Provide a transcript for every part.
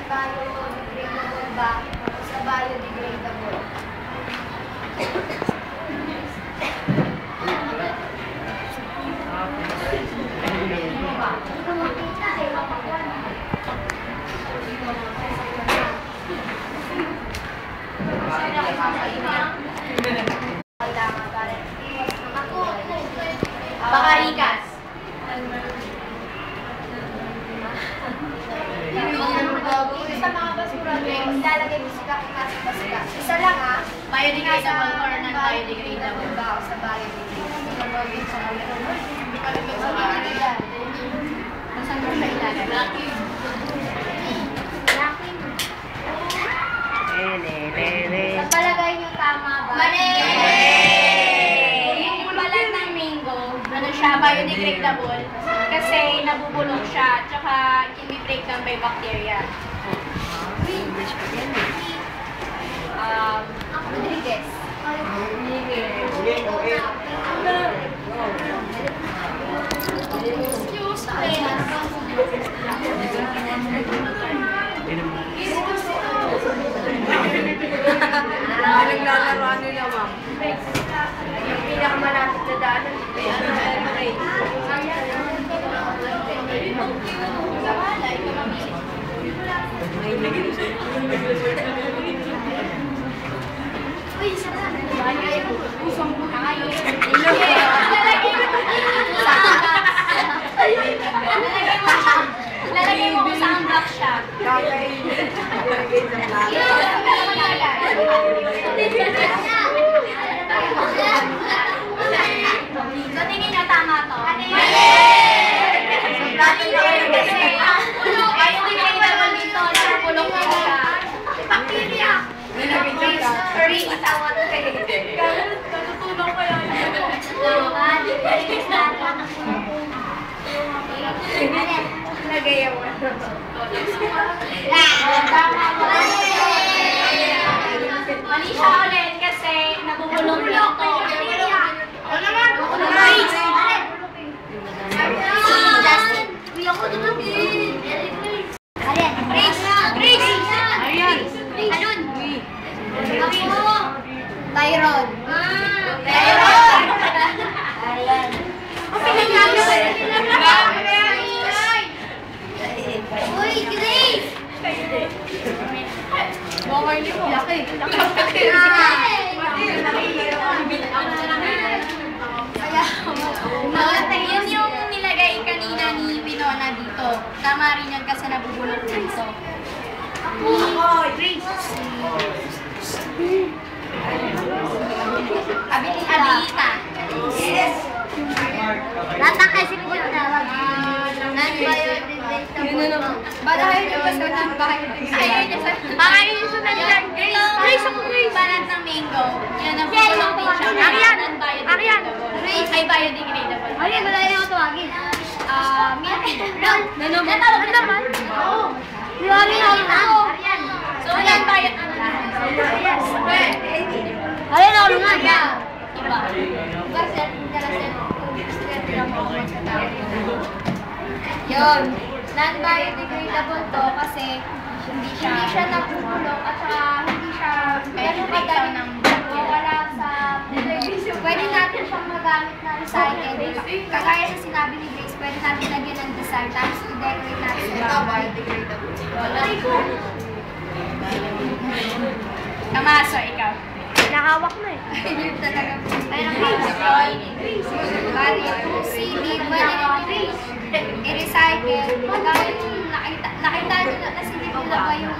non-biodegradable ba o sa biodegradable? Baka ikas. Sa mga basura, ilalagay mo sila kasi basura. Isa lang Biodegradable or non-biodegradable ba o sa biodegradable? Saan mo siya ilalagay? Sa palagay niyo tama ba? Mali! Yung balat ng mango, ano siya, biodegradable. Kasi nabubulok siya, tsaka i-break down by bacteria. Rodriguez. Naglalaroan nila, ma'am. Yung pinakamalapit na daanan, Uy, sarap. Pusong buhay. Lalagay mo kung saan block siya. kakainin. Ilagay sa plato. So, tingin niyo tama to? Mali! Kasi ang bulok, biodegradable dito, nabubulok na siya. Bacteria! Natutulong ko yun. Ilagay yung Mali siya ulit kasi nabubulok lang to. O naman! Tyron. Tyron! Ayan. Uy, Grace! Yun yung nilagay kanina ni Winona dito. Tama rin yan kasi nabubulok dito. Abilita. Yes! Latak kasi po yung tawag. Non-biodegradable. Badahay niyo ba sa Pakainin siya na dyan. Grace, ako Grace. Balat ng mango. Yan ang bulok din siya. Non-biodegradable. Ay, biodegradable. Ariyan, wala yung tawagin. Milk. Ano naman? Oo. Ariyan. So, yan Ariyan ako nga. Iba. Yun. Non-biodegradable to kasi hindi siya nabubulok at saka hindi siya Breakdown ng wala sa pwede natin siyang magamit na recycle. Kagaya sa sinabi ni Grace, pwede natin lagyan ng design tapos i-decorate natin sa biodegradable. Kamaso, ikaw. Nakahawak na eh. Yun talaga. Mayroon ka bali yung CD, pwede natin i-recycle. Kagaya yung nakita nyo na CD nila ba yung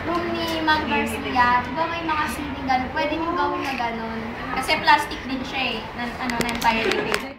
room ni Mang Garcia, di ba may mga CD gano'n? Pwede nyo gawin na gano'n. Kasi plastic din siya eh. Non-biodegradable.